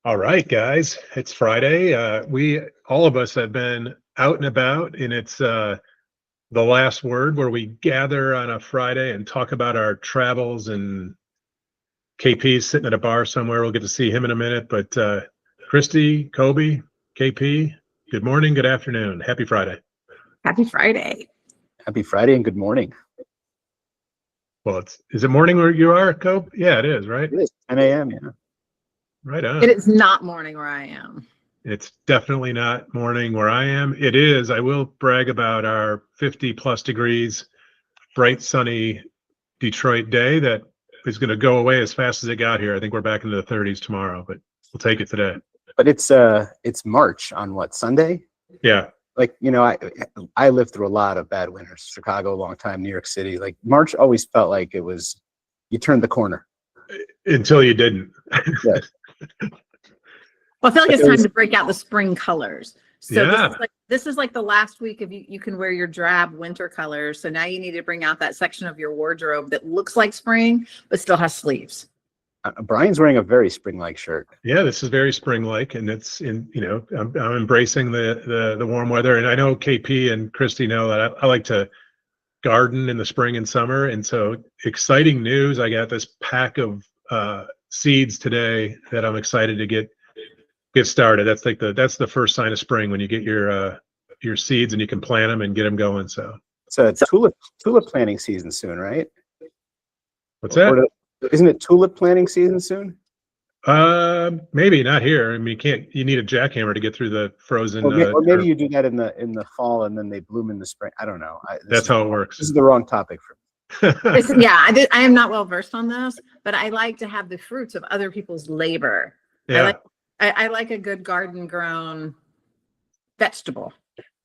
All right, guys, it's Friday. We all of us have been out and about, and it's the last word where we gather on a Friday and talk about our travels. And KP's sitting at a bar somewhere. We'll get to see him in a minute. But Christy, Kobe, KP, good morning, good afternoon, happy Friday. Happy Friday. Happy Friday and good morning. Well, is it morning where you are, Kobe? Yeah, it is, right? It is 10 a.m. Yeah. Right on. It is not morning where I am. It's definitely not morning where I am. It is. I will brag about our 50 plus degrees, bright, sunny Detroit day that is going to go away as fast as it got here. I think we're back into the 30s tomorrow, but we'll take it today. But it's March on what, Sunday? Yeah. Like, I lived through a lot of bad winters. Chicago, a long time, New York City. Like March always felt like it was, you turned the corner. Until you didn't. Yes. Well, I feel like it's time to break out the spring colors. So Yeah. this is like the last week of you can wear your drab winter colors. So now you need to bring out that section of your wardrobe that looks like spring, but still has sleeves. Brian's wearing a very spring-like shirt. Yeah, this is very spring-like, and it's I'm embracing the warm weather. And I know KP and Christy know that I like to garden in the spring and summer. And so exciting news. I got this pack of seeds today that I'm excited to get started. That's the first sign of spring, when you get your seeds and you can plant them and get them going. So It's a tulip planting season soon, right? what's that? Isn't it tulip planting season soon? Maybe not here. I mean, you need a jackhammer to get through the frozen. Or maybe you do that in the fall and then they bloom in the spring. I don't know. That's how it works. This is the wrong topic for me. I am not well versed on this, but I like to have the fruits of other people's labor. Yeah. I like a good garden grown vegetable.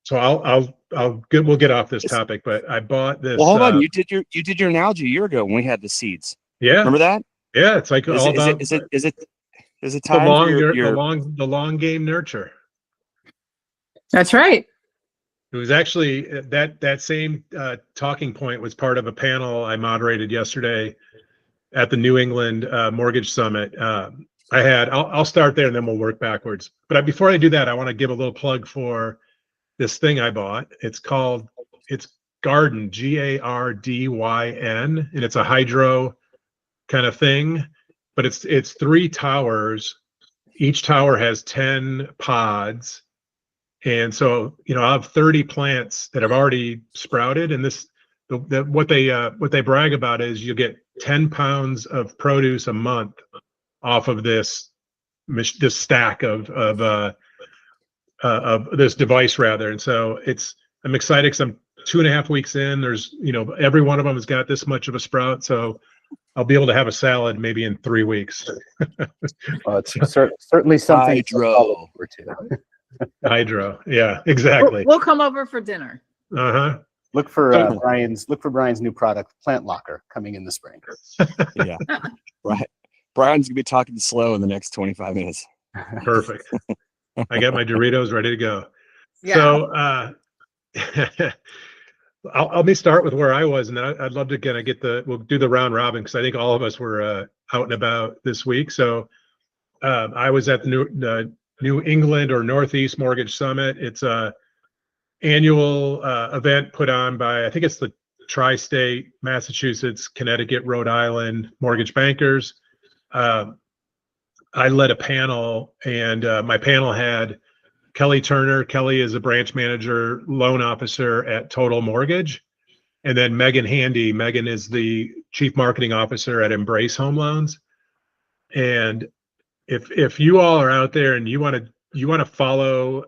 So we'll get off this topic, but I bought this. Well, hold on. You did your analogy a year ago when we had the seeds. Yeah. Remember that? Yeah. It's like Is it time the long game nurture. That's right. It was actually that same talking point was part of a panel I moderated yesterday at the New England Mortgage Summit. I'll start there and then we'll work backwards. But before I do that, I want to give a little plug for this thing I bought. It's Gardyn, Gardyn, and it's a hydro kind of thing. But it's 3 towers. Each tower has 10 pods. And so, I have 30 plants that have already sprouted. And what they brag about is you get 10 pounds of produce a month off of this stack of this device rather. And so I'm excited because I'm 2.5 weeks in. There's, every one of them has got this much of a sprout. So I'll be able to have a salad maybe in 3 weeks. It's certainly something. Hydro. Yeah, exactly. We'll come over for dinner. Uh-huh. Look for Brian's new product, Plant Locker, coming in the spring. Yeah. Right. Brian's gonna be talking slow in the next 25 minutes. Perfect. I got my Doritos ready to go. Yeah. So let me start with where I was, and then I'd love to kind of we'll do the round robin because I think all of us were out and about this week. So I was at the New England or Northeast Mortgage Summit. It's a annual event put on by, I think it's the Tri-State, Massachusetts, Connecticut, Rhode Island mortgage bankers. I led a panel, and my panel had Kelly Turner. Kelly is a branch manager, loan officer at Total Mortgage. And then Megan Handy. Megan is the chief marketing officer at Embrace Home Loans. And if you all are out there and you want to follow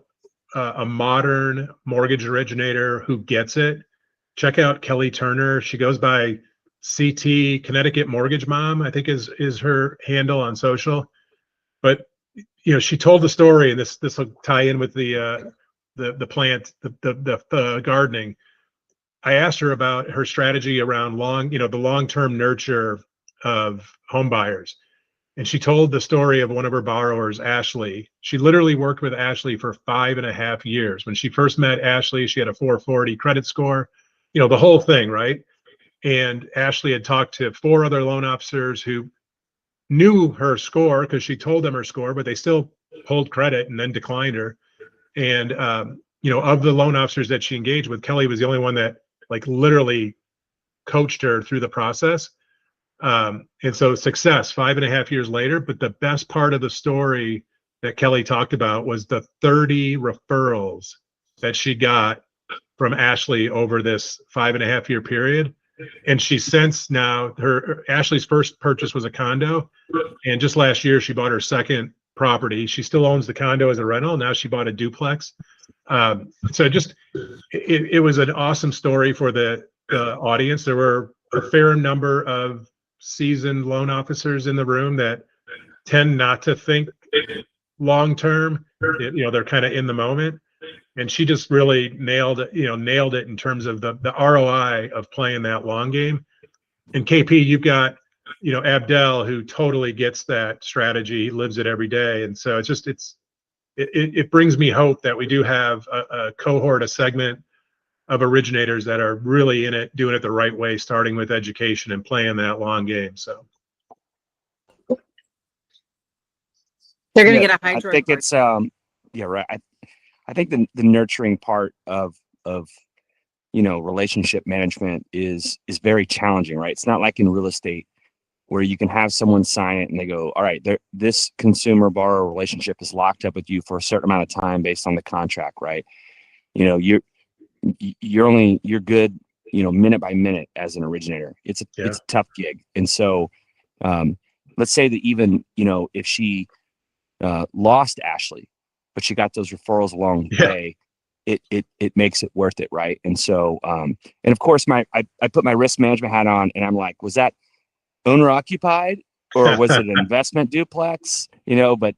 a modern mortgage originator who gets it, check out Kelly Turner. She goes by CT Connecticut Mortgage Mom, I think is her handle on social. But she told the story, and this will tie in with the plant, the gardening. I asked her about her strategy around the long-term nurture of home buyers. And she told the story of one of her borrowers, Ashley. She literally worked with Ashley for 5.5 years. When she first met Ashley, she had a 440 credit score, the whole thing, right? And Ashley had talked to 4 other loan officers who knew her score because she told them her score, but they still pulled credit and then declined her. And of the loan officers that she engaged with, Kelly was the only one that like literally coached her through the process. And so success 5.5 years later. But the best part of the story that Kelly talked about was the 30 referrals that she got from Ashley over this 5.5 year period. And she since now Ashley's first purchase was a condo. And just last year, she bought her second property. She still owns the condo as a rental. Now she bought a duplex. So just, it was an awesome story for the audience. There were a fair number of seasoned loan officers in the room that tend not to think long term. They're kind of in the moment, and she just really nailed it in terms of the ROI of playing that long game. And KP, you've got Abdel, who totally gets that strategy, lives it every day. And so it brings me hope that we do have a cohort, a segment of originators that are really in it, doing it the right way, starting with education and playing that long game. So They're going to Yeah, get a I hydro. think it's yeah, right. I think the nurturing part of relationship management is very challenging, right? It's not like in real estate where you can have someone sign it and they go, all right, this consumer borrower relationship is locked up with you for a certain amount of time based on the contract, right? You're good, minute by minute as an originator. It's a tough gig. And so let's say that even, if she lost Ashley, but she got those referrals along the way, it makes it worth it, right? And so and of course I put my risk management hat on, and I'm like, was that owner occupied or was it an investment duplex? But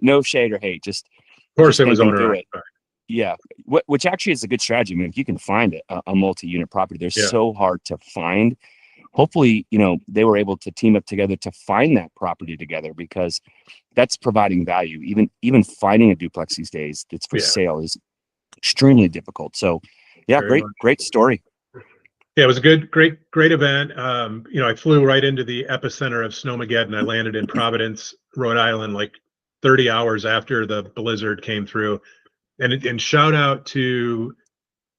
no shade or hate, just of course it was thinking owner through it. occupied. Yeah, which actually is a good strategy. I mean, if you can find a multi-unit property, they're so hard to find. Hopefully, they were able to team up together to find that property together, because that's providing value. Even finding a duplex these days that's for sale is extremely difficult. So, yeah, great story. Yeah, it was a great event. I flew right into the epicenter of Snowmageddon. I landed in Providence, Rhode Island, like 30 hours after the blizzard came through. And shout out to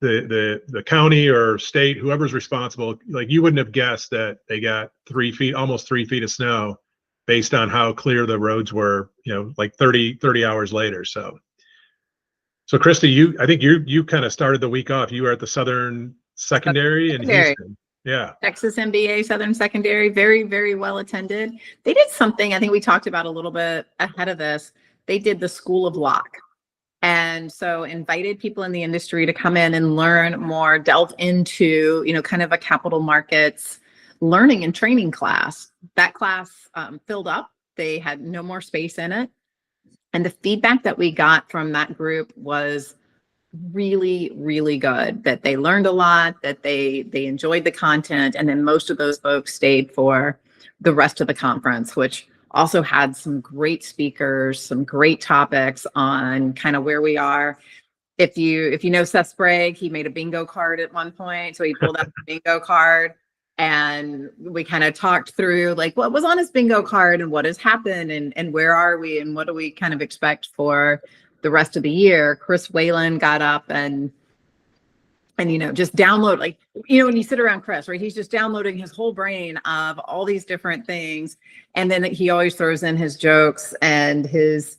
the county or state, whoever's responsible. Like, you wouldn't have guessed that they got almost 3 feet of snow based on how clear the roads were, like 30 hours later. So Christy, I think you kind of started the week off. You were at the Southern Secondary in Houston. Yeah. Texas MBA Southern Secondary, very, very well attended. They did something I think we talked about a little bit ahead of this. They did the School of Lock. And so invited people in the industry to come in and learn more, delve into, kind of a capital markets learning and training class. That class filled up. They had no more space in it. And the feedback that we got from that group was really, really good, that they learned a lot, that they enjoyed the content. And then most of those folks stayed for the rest of the conference, which also had some great speakers, some great topics on kind of where we are. If you know Seth Sprague, he made a bingo card at one point. So he pulled out the bingo card and we kind of talked through like what was on his bingo card and what has happened and where are we and what do we kind of expect for the rest of the year. Chris Whalen got up and just download, like, when you sit around Chris, right, he's just downloading his whole brain of all these different things. And then he always throws in his jokes and his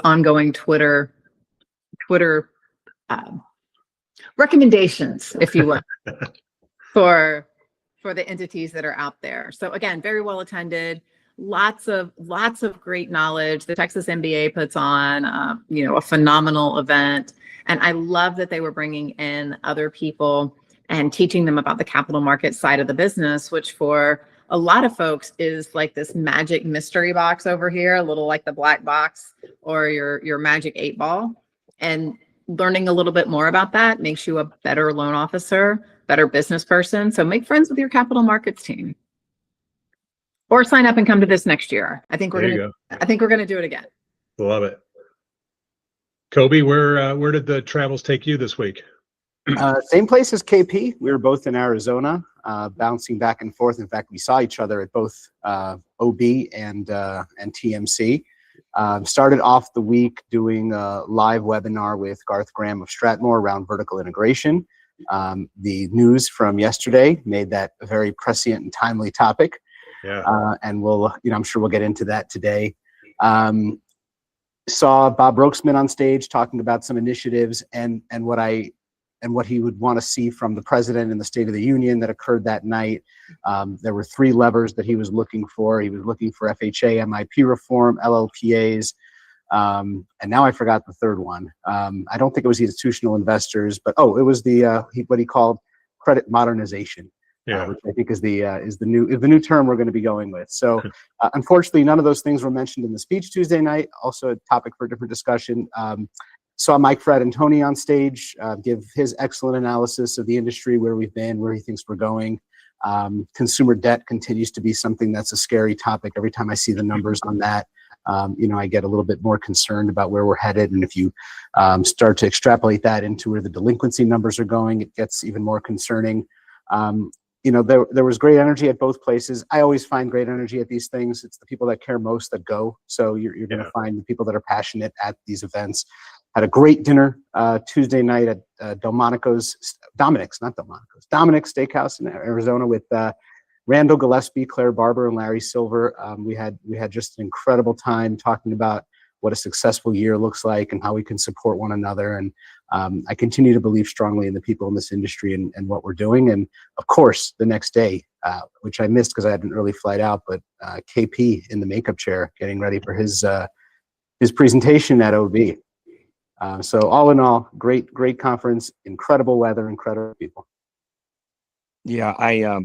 ongoing Twitter recommendations, if you will, for the entities that are out there. So again, very well attended. Lots of great knowledge. The Texas MBA puts on, a phenomenal event. And I love that they were bringing in other people and teaching them about the capital market side of the business, which for a lot of folks is like this magic mystery box over here, a little like the black box or your magic 8-ball. And learning a little bit more about that makes you a better loan officer, better business person. So make friends with your capital markets team. Or sign up and come to this next year. I think we're gonna do it again. Love it. Kobe, where did the travels take you this week? Same place as KP. We were both in Arizona. bouncing back and forth. In fact, we saw each other at both OB and TMC. Started off the week doing a live webinar with Garth Graham of Stratmore around vertical integration. The news from yesterday made that a very prescient and timely topic. Yeah. And we'll, I'm sure we'll get into that today. Saw Bob Brokesman on stage talking about some initiatives and what he would want to see from the president in the State of the Union that occurred that night. There were 3 levers that he was looking for. He was looking for FHA, MIP reform, LLPAs, and now I forgot the third one. I don't think it was the institutional investors, but it was the what he called credit modernization. Yeah. Which I think is the new term we're going to be going with. So, unfortunately, none of those things were mentioned in the speech Tuesday night. Also, a topic for a different discussion. Saw Mike Fratantoni on stage give his excellent analysis of the industry, where we've been, where he thinks we're going. Consumer debt continues to be something that's a scary topic. Every time I see the numbers on that, I get a little bit more concerned about where we're headed. And if you start to extrapolate that into where the delinquency numbers are going, it gets even more concerning. There was great energy at both places. I always find great energy at these things. It's the people that care most that go. So you're going to find the people that are passionate at these events. Had a great dinner Tuesday night at Dominic's Steakhouse in Arizona with Randall Gillespie, Claire Barber, and Larry Silver. We had just an incredible time talking about what a successful year looks like and how we can support one another. And I continue to believe strongly in the people in this industry and what we're doing. And of course, the next day, which I missed because I had an early flight out, but KP in the makeup chair getting ready for his presentation at OB. So all in all, great conference, incredible weather, incredible people. Yeah,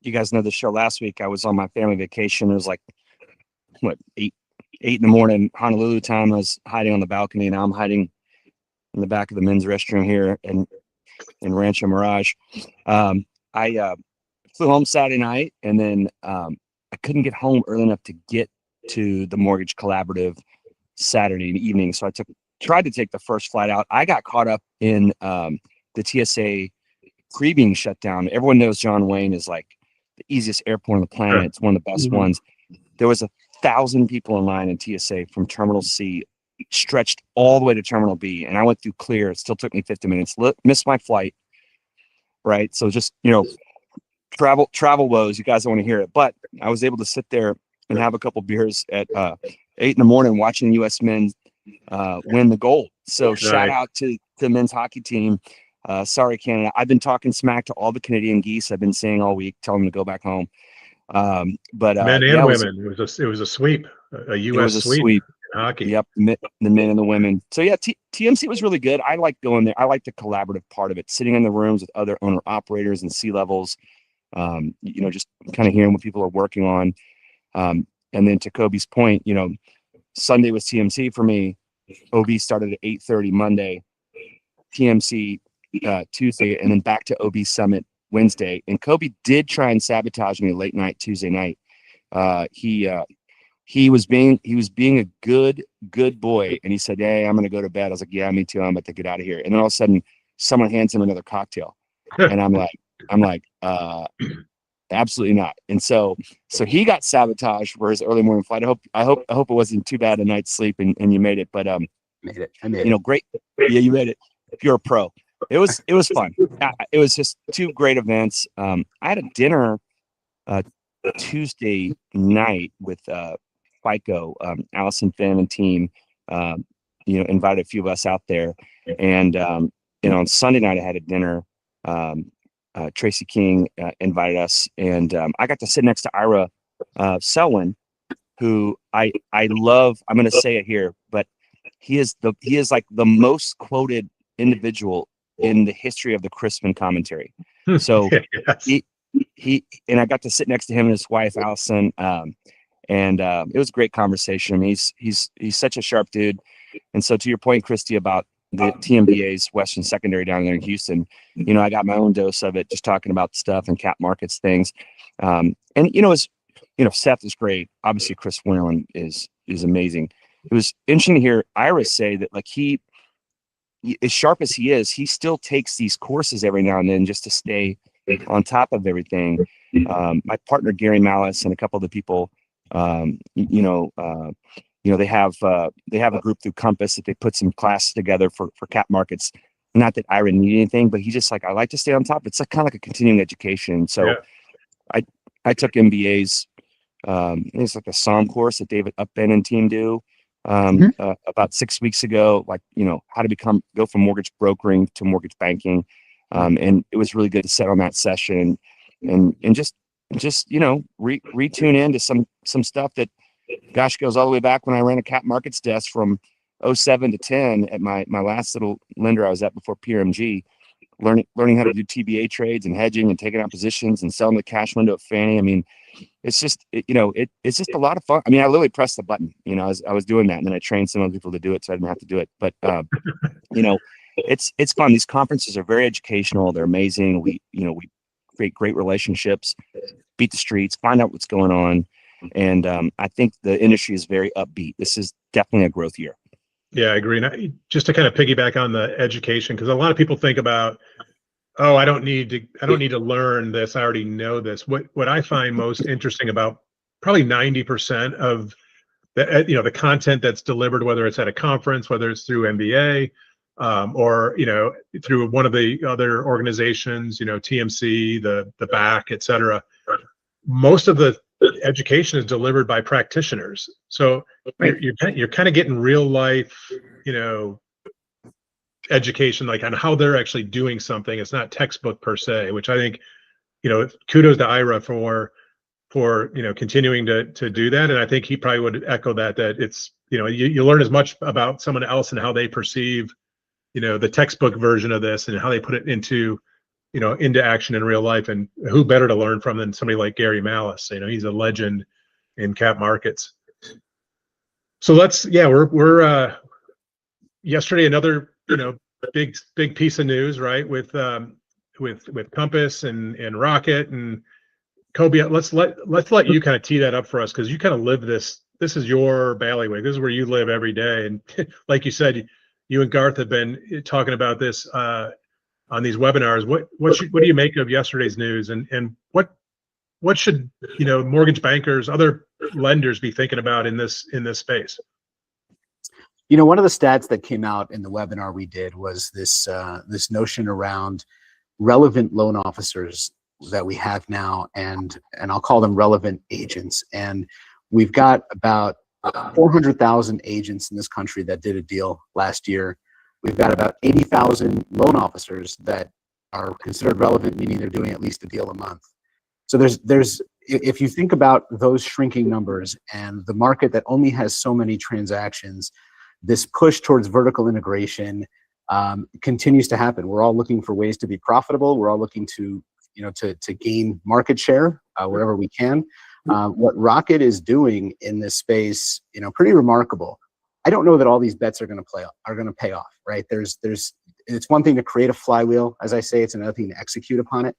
you guys know the show last week. I was on my family vacation. It was like, 8 in the morning, Honolulu time. I was hiding on the balcony. Now I'm hiding in the back of the men's restroom here in Rancho Mirage. I flew home Saturday night, and then I couldn't get home early enough to get to the Mortgage Collaborative Saturday evening. So I tried to take the first flight out. I got caught up in the TSA pre being shut down. Everyone knows John Wayne is like the easiest airport on the planet. Sure. It's one of the best ones. There was 1,000 people in line in TSA from Terminal C, stretched all the way to Terminal B, and I went through clear. It still took me 50 minutes. Missed my flight, right? So just travel woes. You guys don't want to hear it, but I was able to sit there and have a couple beers at 8 in the morning, watching U.S. men win the gold. So shout out to the men's hockey team. Sorry, Canada. I've been talking smack to all the Canadian geese. I've been saying all week, telling them to go back home. But men and women, it was a sweep, a U.S. sweep in hockey. Yep, the men and the women. So yeah, TMC was really good. I like going there. I like the collaborative part of it, sitting in the rooms with other owner operators and C-levels. Just kind of hearing what people are working on. And then to Kobe's point, Sunday was TMC for me. OB started at 8:30 Monday, TMC Tuesday, and then back to OB Summit Wednesday. And Kobe did try and sabotage me late night Tuesday night. He was being a good boy, and he said, "Hey, I'm gonna go to bed." I was like, "Yeah, me too. I'm about to get out of here." And then all of a sudden, someone hands him another cocktail, and I'm like, absolutely not. And so he got sabotaged for his early morning flight. I hope it wasn't too bad a night's sleep and you made it. But made it. I made it. Great. Yeah, you made it. You're a pro. It was fun. It was just 2 great events. I had a dinner Tuesday night with FICO, Allison Finn and team. Invited a few of us out there, and on Sunday night I had a dinner. Tracy King invited us, and I got to sit next to Ira Selwyn, who I love. I'm going to say it here, but he is like the most quoted individual in the history of the Crispin commentary. So yes. he and I got to sit next to him and his wife Allison, and it was a great conversation. I mean, he's such a sharp dude. And so to your point, Christy, about the TMBA's Western Secondary down there in Houston, I got my own dose of it, just talking about stuff and cap markets things. Seth is great. Obviously, Chris Whalen is amazing. It was interesting to hear Ira say that, like, he, as sharp as he is, he still takes these courses every now and then just to stay on top of everything, my partner Gary Malice and a couple of the people, they have a group through Compass that they put some classes together for cap markets. Not that Ira need anything, but he's just like, I like to stay on top. It's like kind of like a continuing education. So I took MBA's, it's like a SOM course that David Upben and team do about 6 weeks ago, like, how to go from mortgage brokering to mortgage banking. And it was really good to sit on that session and just retune into some stuff that, gosh, goes all the way back when I ran a cap markets desk from 07 to 10 at my last little lender I was at before PRMG, learning how to do TBA trades and hedging and taking out positions and selling the cash window at Fannie. I mean, it's just, it's just a lot of fun. I mean, I literally pressed the button, I was doing that, and then I trained some other people to do it, so I didn't have to do it. But, it's fun. These conferences are very educational. They're amazing. We create great relationships, beat the streets, find out what's going on. And I think the industry is very upbeat. This is definitely a growth year. Yeah, I agree. And just to kind of piggyback on the education, because a lot of people think about, oh, I don't need to learn this. I already know this. What I find most interesting about probably 90% of the content that's delivered, whether it's at a conference, whether it's through MBA, or through one of the other organizations, TMC, the BAC, et cetera. Most of the education is delivered by practitioners. So you're kind of getting real life, education, like on how they're actually doing something. It's not textbook per se, which I think, kudos to Ira for continuing to do that. And I think he probably would echo that it's, you learn as much about someone else and how they perceive, the textbook version of this and how they put it into action in real life. And who better to learn from than somebody like Gary Malice? He's a legend in cap markets. So we're yesterday, another, big piece of news, right? With Compass and Rocket and Kobe. Let's let you kind of tee that up for us, because you kind of live this. This is your bailiwick. This is where you live every day. And like you said, you and Garth have been talking about this on these webinars. What do you make of yesterday's news, and what should mortgage bankers, other lenders be thinking about in this space? One of the stats that came out in the webinar we did was this notion around relevant loan officers that we have now, and I'll call them relevant agents. And we've got about 400,000 agents in this country that did a deal last year. We've got about 80,000 loan officers that are considered relevant, meaning they're doing at least a deal a month. So there's if you think about those shrinking numbers and the market that only has so many transactions, this push towards vertical integration continues to happen. We're all looking for ways to be profitable. We're all looking to gain market share wherever we can. What Rocket is doing in this space, pretty remarkable. I don't know that all these bets are going to pay off, right? It's one thing to create a flywheel, as I say, it's another thing to execute upon it.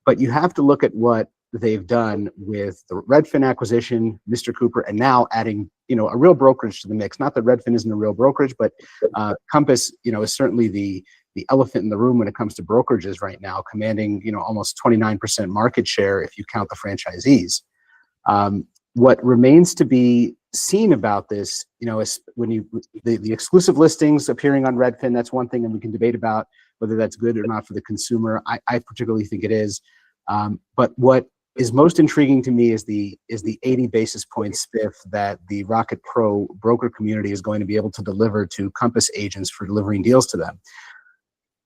But you have to look at what they've done with the Redfin acquisition, Mr. Cooper, and now adding, a real brokerage to the mix. Not that Redfin isn't a real brokerage, but Compass, is certainly the elephant in the room when it comes to brokerages right now, commanding, almost 29% market share if you count the franchisees. What remains to be seen about this, is when the exclusive listings appearing on Redfin, that's one thing, and we can debate about whether that's good or not for the consumer. I particularly think it is. But what is most intriguing to me is the 80 basis point spiff that the Rocket Pro broker community is going to be able to deliver to Compass agents for delivering deals to them.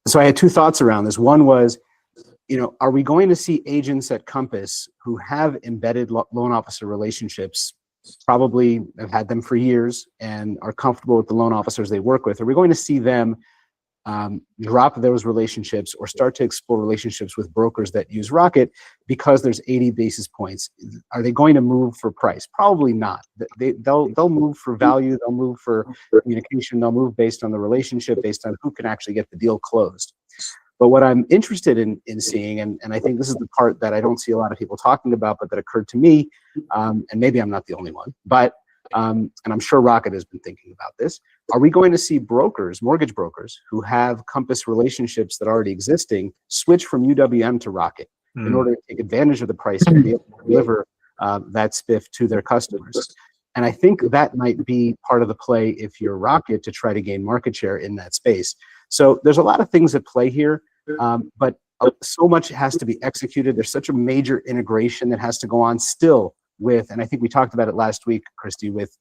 So I had two thoughts around this. One was, are we going to see agents at Compass who have embedded loan officer relationships, probably have had them for years and are comfortable with the loan officers they work with? Are we going to see them drop those relationships or start to explore relationships with brokers that use Rocket because there's 80 basis points? Are they going to move for price? Probably not. They'll move for value. They'll move for communication. They'll move based on the relationship, based on who can actually get the deal closed. But what I'm interested in seeing, and I think this is the part that I don't see a lot of people talking about, but that occurred to me, and maybe I'm not the only one, but and I'm sure Rocket has been thinking about this. Are we going to see brokers, mortgage brokers, who have Compass relationships that are already existing, switch from UWM to Rocket? in order to take advantage of the price and be able to deliver that spiff to their customers. And I think that might be part of the play if you're Rocket to try to gain market share in that space. So there's a lot of things at play here, but so much has to be executed. There's such a major integration that has to go on still with, and I think we talked about it last week, Christy, with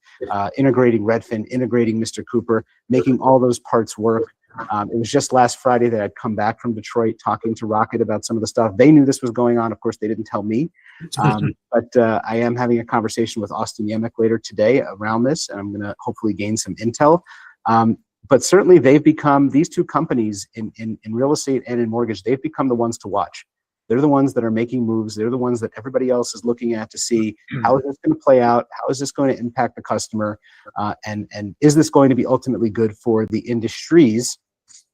integrating Redfin, integrating Mr. Cooper, making all those parts work. It was just last Friday that I'd come back from Detroit talking to Rocket about some of the stuff. They knew this was going on. Of course, they didn't tell me. But I am having a conversation with Austin Yemek later today around this, and I'm going to hopefully gain some intel. But certainly they've become, these two companies in real estate and in mortgage, they've become the ones to watch. They're the ones that are making moves. They're the ones that everybody else is looking at to see how is this going to play out? How is this going to impact the customer? And is this going to be ultimately good for the industries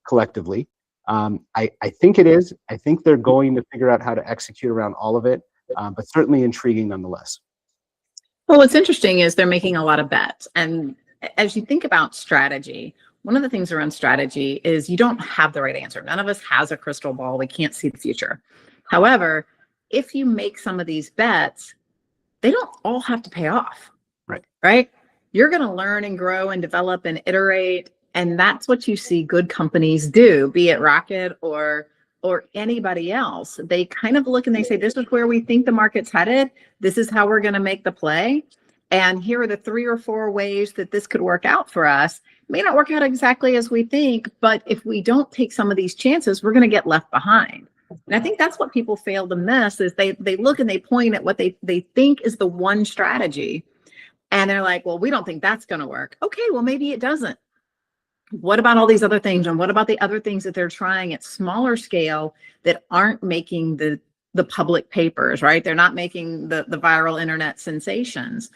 collectively? I think it is. I think they're going to figure out how to execute around all of it, but certainly intriguing nonetheless. Well, what's interesting is they're making a lot of bets. And as you think about strategy, one of the things around strategy is you don't have the right answer. None of us has a crystal ball. We can't see the future. However, if you make some of these bets, they don't all have to pay off. Right? You're going to learn and grow and develop and iterate. And that's what you see good companies do, be it Rocket or anybody else. They kind of look and they say, this is where we think the market's headed. This is how we're going to make the play. And here are the 3 or 4 ways that this could work out for us. It may not work out exactly as we think, but if we don't take some of these chances, we're going to get left behind. And I think that's what people fail to miss is they look and they point at what they think is the one strategy. And they're like, well, we don't think that's going to work. Okay, well, maybe it doesn't. What about all these other things? And what about the other things that they're trying at smaller scale that aren't making the public papers, right? They're not making the viral internet sensations.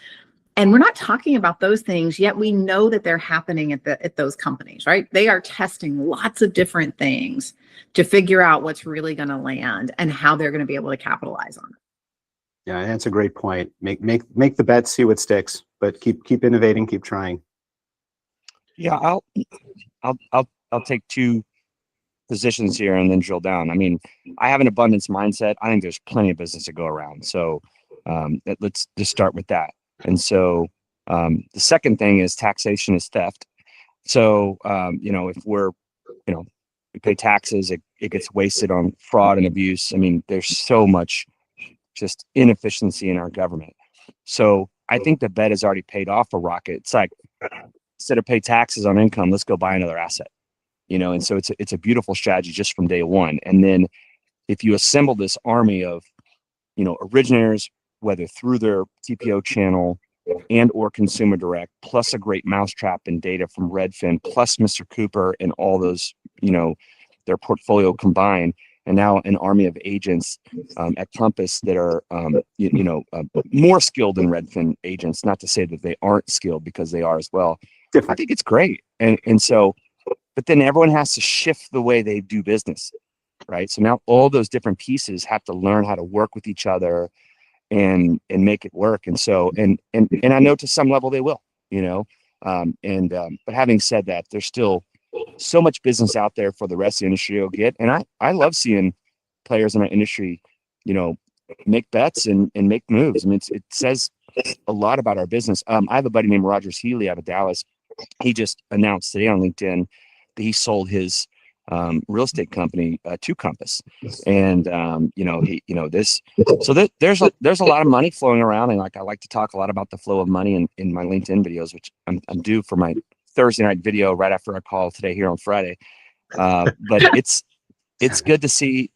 And we're not talking about those things, yet we know that they're happening at those companies, right? They are testing lots of different things to figure out what's really going to land and how they're going to be able to capitalize on it. Yeah, that's a great point. Make the bet, see what sticks, but keep innovating, keep trying. Yeah, I'll take 2 positions here and then drill down. I mean, I have an abundance mindset. I think there's plenty of business to go around. So let's just start with that. And so the second thing is taxation is theft. So if we pay taxes, it gets wasted on fraud and abuse. I mean, there's so much just inefficiency in our government. So I think the bet has already paid off for Rocket. It's like, instead of pay taxes on income, let's go buy another asset, and so it's a beautiful strategy just from day one. And then if you assemble this army of, originators, whether through their TPO channel and or consumer direct, plus a great mousetrap and data from Redfin, plus Mr. Cooper and all those, their portfolio combined, and now an army of agents at Compass that are, more skilled than Redfin agents, not to say that they aren't skilled because they are as well. I think it's great. And so, but then everyone has to shift the way they do business, right? So now all those different pieces have to learn how to work with each other and make it work. And so, and I know to some level they will, but having said that, there's still so much business out there for the rest of the industry to get. And I love seeing players in our industry, make bets and make moves. I mean, it says a lot about our business. I have a buddy named Rogers Healy out of Dallas. He just announced today on LinkedIn that he sold his real estate company to Compass, and there's a lot of money flowing around, and I like to talk a lot about the flow of money in my LinkedIn videos, which I'm due for my Thursday night video right after our call today here on Friday. But it's good to see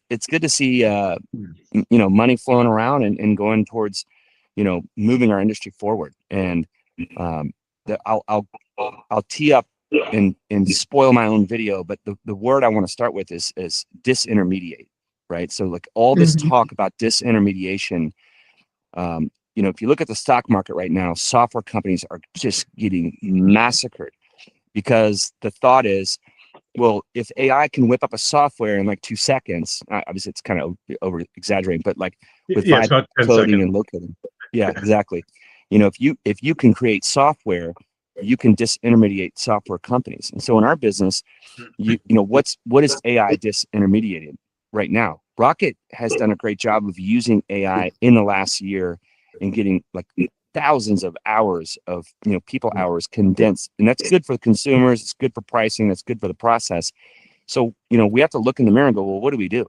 money flowing around and going towards moving our industry forward. And I'll tee up and spoil my own video, but the word I want to start with is disintermediate, right? So like all this talk about disintermediation, if you look at the stock market right now, software companies are just getting massacred because the thought is, well, if AI can whip up a software in like 2 seconds, obviously it's kind of over exaggerating, but like with vibe coding and low coding. Yeah, exactly. If you can create software, you can disintermediate software companies. And so in our business, what is AI disintermediated right now? Rocket has done a great job of using AI in the last year and getting like thousands of hours of people hours condensed, and that's good for consumers. It's good for pricing. That's good for the process. So we have to look in the mirror and go, well, what do we do?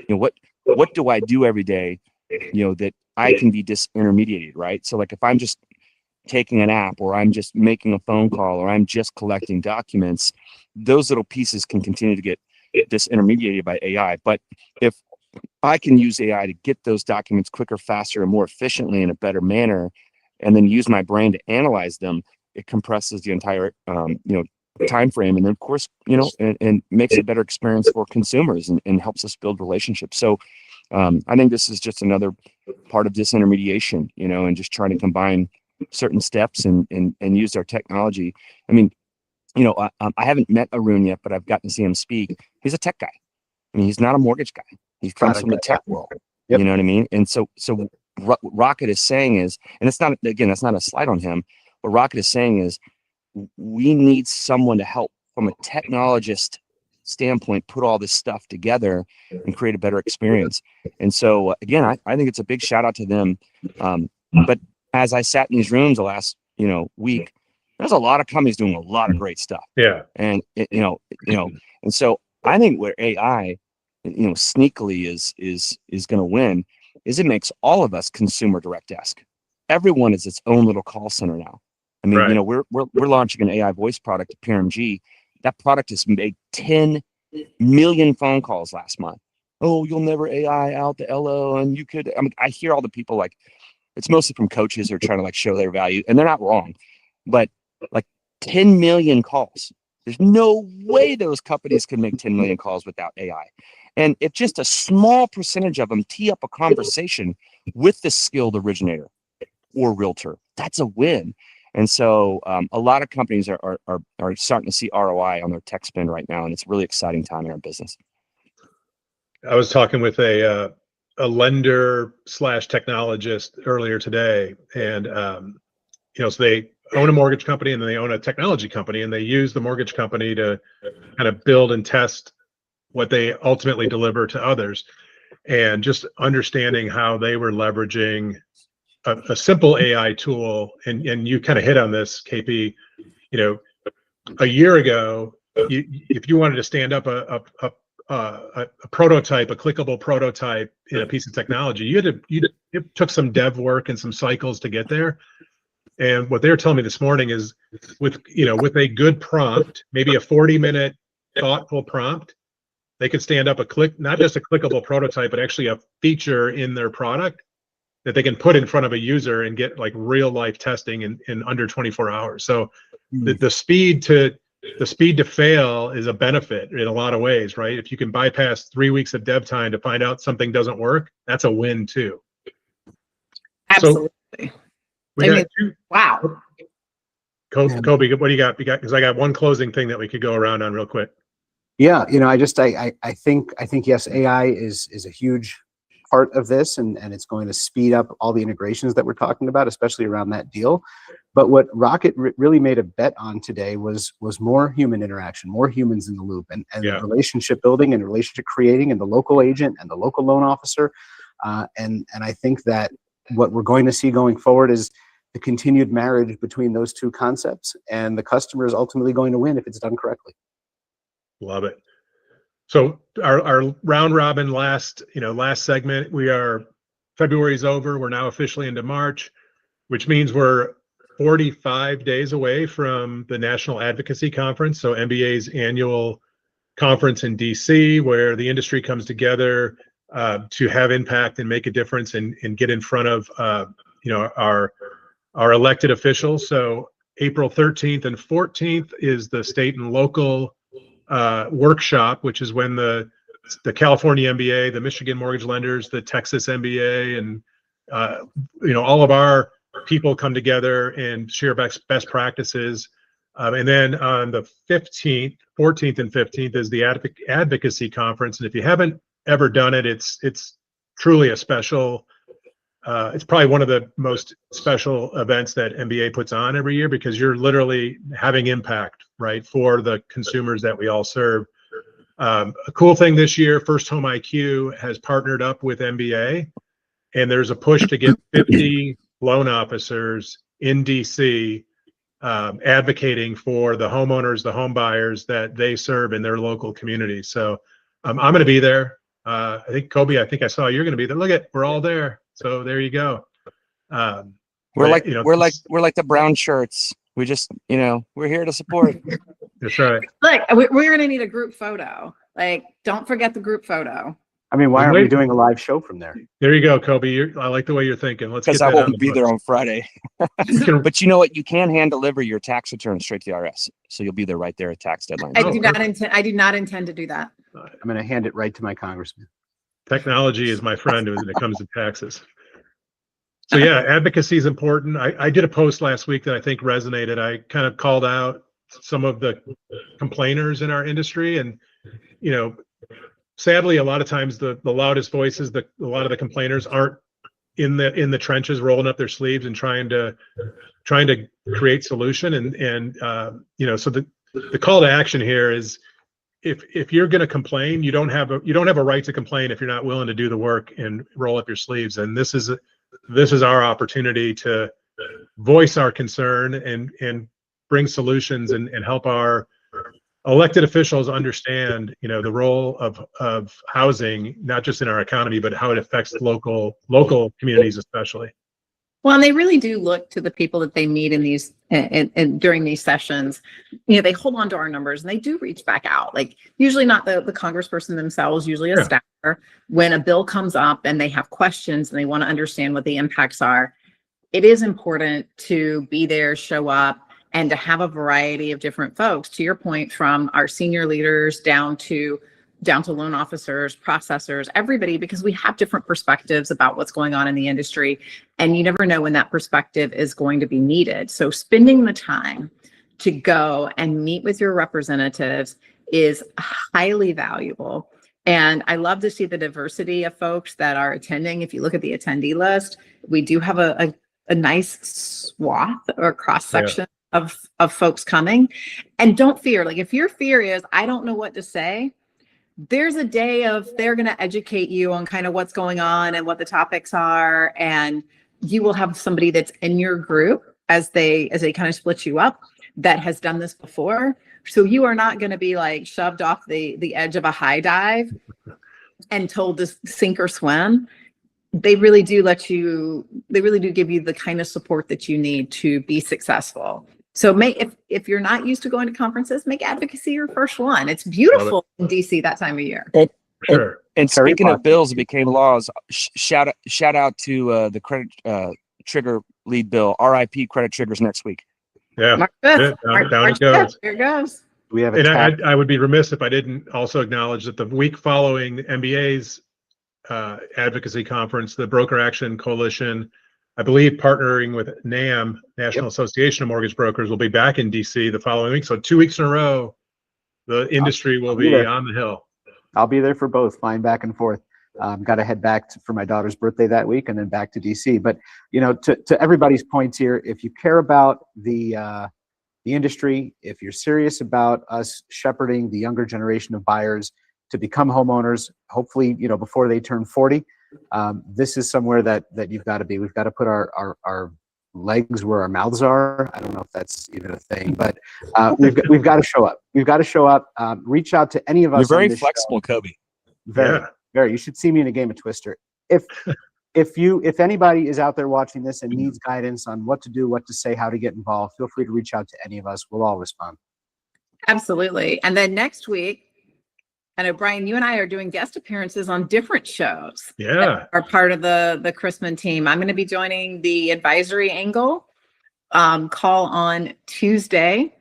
What do I do every day? That I can be disintermediated, right? So like if I'm just taking an app, or I'm just making a phone call, or I'm just collecting documents, those little pieces can continue to get disintermediated by AI. But if I can use AI to get those documents quicker, faster, and more efficiently in a better manner, and then use my brain to analyze them, it compresses the entire time frame, and then of course and makes a better experience for consumers, and helps us build relationships. So I think this is just another part of disintermediation, and just trying to combine certain steps and use our technology. I mean, I haven't met Arun yet, but I've gotten to see him speak. He's a tech guy. I mean, he's not a mortgage guy. He comes from the tech world. Yep. You know what I mean? And so what Rocket is saying is, and it's not, again, that's not a slight on him. What Rocket is saying is, we need someone to help from a technologist standpoint put all this stuff together and create a better experience. And so again, I think it's a big shout out to them. But as I sat in these rooms the last week, there's a lot of companies doing a lot of great stuff. Yeah. And and so I think where AI sneakily is going to win is it makes all of us consumer direct desk. Everyone is its own little call center now. I mean, Right. we're launching an AI voice product at PRMG. That product has made 10 million phone calls last month. Oh, you'll never AI out the LO, and you could. I mean, I hear all the people, like, it's mostly from coaches who are trying to like show their value, and they're not wrong, but like 10 million calls. There's no way those companies can make 10 million calls without AI. And if just a small percentage of them tee up a conversation with the skilled originator or realtor, that's a win. And so a lot of companies are starting to see ROI on their tech spend right now, and it's a really exciting time in our business. I was talking with a lender / technologist earlier today, and so they own a mortgage company and then they own a technology company, and they use the mortgage company to kind of build and test what they ultimately deliver to others. And just understanding how they were leveraging a simple AI tool, and you kind of hit on this, KP. A year ago, if you wanted to stand up a prototype, a clickable prototype in a piece of technology, it took some dev work and some cycles to get there. And what they were telling me this morning is, with a good prompt, maybe a 40-minute thoughtful prompt, they could stand up not just a clickable prototype, but actually a feature in their product that they can put in front of a user and get like real life testing in under 24 hours. So the speed to fail is a benefit in a lot of ways, right? If you can bypass 3 weeks of dev time to find out something doesn't work, that's a win too. Absolutely. So we got two. Wow. Kobe, what do you got? Because I got one closing thing that we could go around on real quick. Yeah, I think yes, AI is a huge part of this, and it's going to speed up all the integrations that we're talking about, especially around that deal. But what Rocket really made a bet on today was more human interaction, more humans in the loop, and relationship building and relationship creating, and the local agent and the local loan officer. And I think that what we're going to see going forward is the continued marriage between those two concepts, and the customer is ultimately going to win if it's done correctly. Love it. So our round robin last segment, February's over. We're now officially into March, which means we're 45 days away from the National Advocacy Conference. So MBA's annual conference in DC, where the industry comes together to have impact and make a difference and get in front of our elected officials. So April 13th and 14th is the state and local workshop, which is when the California MBA, the Michigan mortgage lenders, the Texas MBA, and all of our people come together and share best practices. And then on the 14th and 15th is the advocacy conference. And if you haven't ever done it, it's truly a special. It's probably one of the most special events that MBA puts on every year, because you're literally having impact, right, for the consumers that we all serve. A cool thing this year, First Home IQ has partnered up with MBA, and there's a push to get 50 loan officers in DC advocating for the homeowners, the home buyers that they serve in their local communities. So I'm going to be there. I think Kobe, I think I saw you're going to be there. Look at, we're all there. So there you go. We're but, like you know, we're like the brown shirts. We just, we're here to support. That's right. Look, we're going to need a group photo. Like, don't forget the group photo. I mean, why aren't we Wait. doing a live show from there? There you go, Kobe. I like the way you're thinking. Let's get Because that I on won't the be there books. on Friday. You can- But you know what? You can hand deliver your tax return straight to the IRS, so you'll be there right there at tax deadline. I Oh, do not perfect. intend. I do not intend to do that. I'm going to hand it right to my congressman. Technology is my friend when it comes to taxes. So yeah, advocacy is important. I did a post last week that I think resonated. I kind of called out some of the complainers in our industry, and sadly, a lot of times the loudest voices, a lot of the complainers aren't in the trenches, rolling up their sleeves and trying to create solution. So the call to action here is, if you're going to complain, you don't have a right to complain if you're not willing to do the work and roll up your sleeves. And this is our opportunity to voice our concern and bring solutions and help our elected officials understand, the role of housing, not just in our economy, but how it affects local communities, especially. Well, and they really do look to the people that they meet in these and during these sessions. They hold on to our numbers and they do reach back out. Like, usually not the congressperson themselves, usually a Yeah. staffer. When a bill comes up and they have questions and they want to understand what the impacts are, it is important to be there, show up, and to have a variety of different folks, to your point, from our senior leaders down to loan officers, processors, everybody, because we have different perspectives about what's going on in the industry, and you never know when that perspective is going to be needed. So spending the time to go and meet with your representatives is highly valuable. And I love to see the diversity of folks that are attending. If you look at the attendee list, we do have a nice swath or cross section of folks coming. And don't fear. Like, if your fear is, I don't know what to say, there's a day of they're going to educate you on kind of what's going on and what the topics are. And you will have somebody that's in your group as they kind of split you up that has done this before. So you are not going to be like shoved off the edge of a high dive and told to sink or swim. They really do give you the kind of support that you need to be successful. So if you're not used to going to conferences, make advocacy your first one. It's beautiful in DC that time of year. Sure. And Very speaking of popular. bills that became laws, shout out to the credit trigger lead bill. RIP credit triggers next week. Yeah. March Yeah, 5th. down March it goes. 5th. There it goes. We have a And tax. I would be remiss if I didn't also acknowledge that the week following the MBA's advocacy conference, the Broker Action Coalition, I believe partnering with NAM, National Association of Mortgage Brokers, will be back in DC the following week. So 2 weeks in a row, the industry will I'll be be there. on the Hill. I'll be there for both, flying back and forth. Got to head back for my daughter's birthday that week and then back to DC. But, to everybody's points here, if you care about the industry, if you're serious about us shepherding the younger generation of buyers to become homeowners, hopefully, before they turn 40, this is somewhere that you've got to be. We've got to put our legs where our mouths are. I don't know if that's even a thing, but we've got to show up. We've got to show up. Reach out to any of us. You're very on this flexible, Kobe. show. Very, Yeah. very. You should see me in a game of Twister. If anybody is out there watching this and needs guidance on what to do, what to say, how to get involved, feel free to reach out to any of us. We'll all respond. Absolutely. And then next week, I know, Brian, you and I are doing guest appearances on different shows. Yeah. That are part of the Chrisman team. I'm going to be joining the advisory angle call on Tuesday.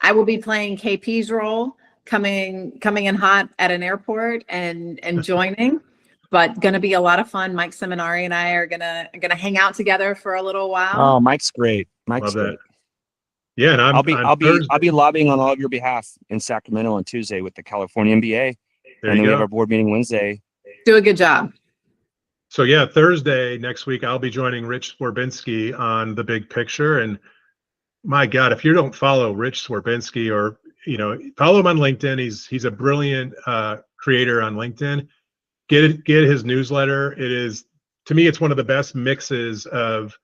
I will be playing KP's role, coming in hot at an airport and joining. But going to be a lot of fun. Mike Seminari and I are gonna hang out together for a little while. Oh, Mike's great. Mike's Love great. that. Yeah, and I'll be Thursday. lobbying on all of your behalf in Sacramento on Tuesday with the California MBA, There and then you we go. have our board meeting Wednesday. Do a good job. So yeah, Thursday next week, I'll be joining Rich Swerbinsky on The Big Picture. And my God, if you don't follow Rich Swerbinsky, or follow him on LinkedIn. He's a brilliant creator on LinkedIn. Get his newsletter. It is, to me, it's one of the best mixes of,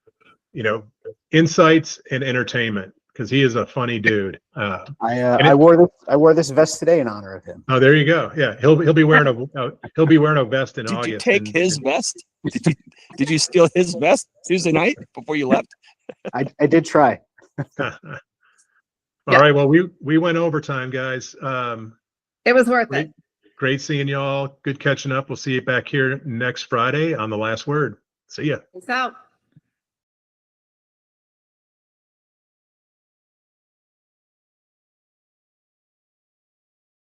insights and entertainment, because he is a funny dude. I wore this vest today in honor of him. Oh, there you go. Yeah, he'll be wearing a vest in Did August. you take his vest? Did you steal his vest Tuesday night before you left? I did try. All right. Well, we went overtime, guys. It was worth it. Great seeing y'all. Good catching up. We'll see you back here next Friday on The Last Word. See ya. Peace out.